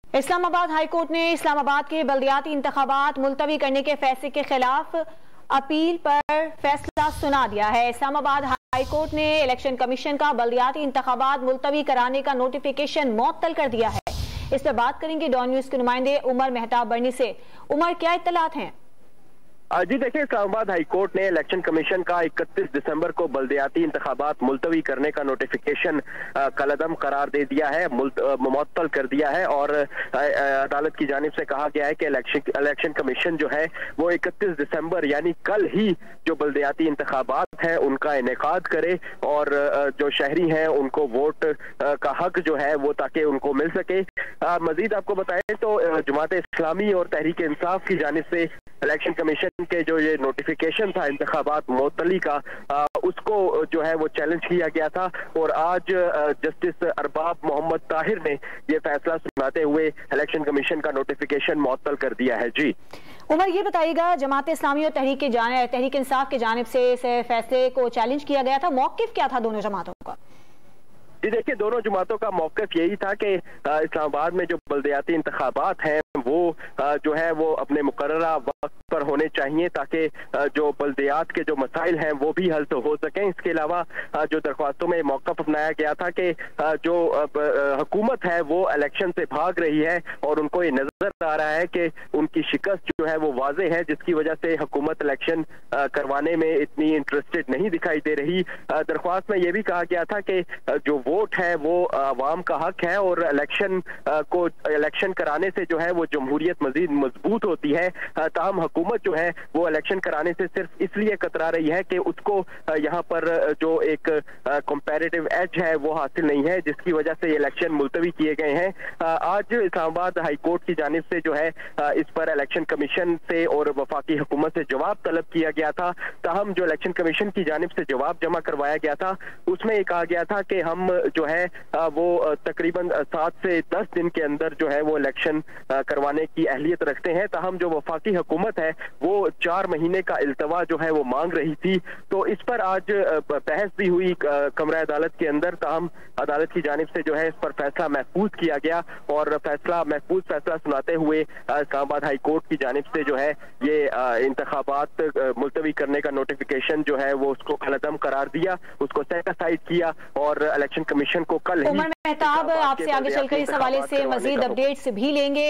Islamabad high court ने इस्लामाबाद के बल्दियाती इंतखाबात मुलतवी करने के फैसले के खिलाफ अपील पर फैसला सुना दिया है। इस्लामाबाद हाईकोर्ट ने इलेक्शन कमीशन का बल्दियाती इंतखाबात मुलतवी कराने का नोटिफिकेशन मुअत्तल कर दिया है। इस पर बात करेंगे डॉन न्यूज के नुमाइंदे उमर मेहताब बर्नी से। उमर, क्या इत्तलात हैं? जी देखिए, इस्लामाबाद हाईकोर्ट ने इलेक्शन कमीशन का 31 दिसंबर को बल्दियाती इंतखाबात मुलतवी करने का नोटिफिकेशन कलअदम करार दे दिया है, मुअत्तल कर दिया है। और अदालत की जानिब से कहा गया है कि इलेक्शन कमीशन जो है वो 31 दिसंबर यानी कल ही जो बल्दियाती इंतखाबात है उनका इनेकाद करे और जो शहरी हैं उनको वोट का हक जो है वो ताकि उनको मिल सके। मजीद आपको बताएं तो जमात इस्लामी और तहरीक इंसाफ की जानिब से इलेक्शन कमीशन के जो ये नोटिफिकेशन था इंतखाबात मुअत्तली का, उसको जो है वो चैलेंज किया गया था। और आज जस्टिस अरबाब मोहम्मद ताहिर ने ये फैसला सुनाते हुए इलेक्शन कमीशन का नोटिफिकेशन मुअत्तल कर दिया है। जी उमर, ये बताइएगा, जमात इस्लामी और तहरीक इंसाफ की जानिब से इस फैसले को चैलेंज किया गया था, मौकिफ क्या था दोनों जमातों का? जी देखिए, दोनों जमातों का मौक़िफ़ यही था कि इस्लामाबाद में जो बल्दियाती इंतखाबात हैं वो जो है वो अपने मुकर्ररा वक्त पर होने चाहिए ताकि जो बल्दियात के जो मसाइल हैं वो भी हल तो हो सकें। इसके अलावा जो दरख्वास्तों में मौक़िफ़ अपनाया गया था कि जो हुकूमत है वो इलेक्शन से भाग रही है और उनको ये नजर आ रहा है कि उनकी शिकस्त जो है वो वाज़ेह है, जिसकी वजह से हुकूमत इलेक्शन करवाने में इतनी इंटरेस्टेड नहीं दिखाई दे रही। दरख्वास्त में यह भी कहा गया था कि जो वोट है वो अवाम का हक है और इलेक्शन कराने से जो है वो जमहूरियत मजीद मजबूत होती है। ताहम हुकूमत जो है वो इलेक्शन कराने से सिर्फ इसलिए कतरा रही है कि उसको यहाँ पर जो एक कंपैरेटिव एज है वो हासिल नहीं है, जिसकी वजह से ये इलेक्शन मुलतवी किए गए हैं। आज इस्लामाबाद हाई कोर्ट की जानिब से जो है इस पर इलेक्शन कमीशन से और वफाकी हुकूमत से जवाब तलब किया गया था। ताहम जो इलेक्शन कमीशन की जानिब से जवाब जमा करवाया गया था उसमें ये कहा गया था कि हम जो है वो तकरीबन 7 से 10 दिन के अंदर जो है वो इलेक्शन करवाने की अहलियत रखते हैं। ताहम जो वफाकी हुकूमत है वो 4 महीने का इल्तवा जो है वो मांग रही थी। तो इस पर आज बहस भी हुई कमरा अदालत के अंदर। ताहम अदालत की जानिब से जो है इस पर फैसला महफूज किया गया और महफूज फैसला सुनाते हुए इस्लामाबाद हाई कोर्ट की जानिब से जो है ये इंतखाबात मुलतवी करने का नोटिफिकेशन जो है वो उसको कलअदम करार दिया, उसको सेट असाइड किया और इलेक्शन कमीशन को कल उमर मेहताब, आपसे आगे चलकर इस हवाले से मजीद अपडेट्स भी लेंगे।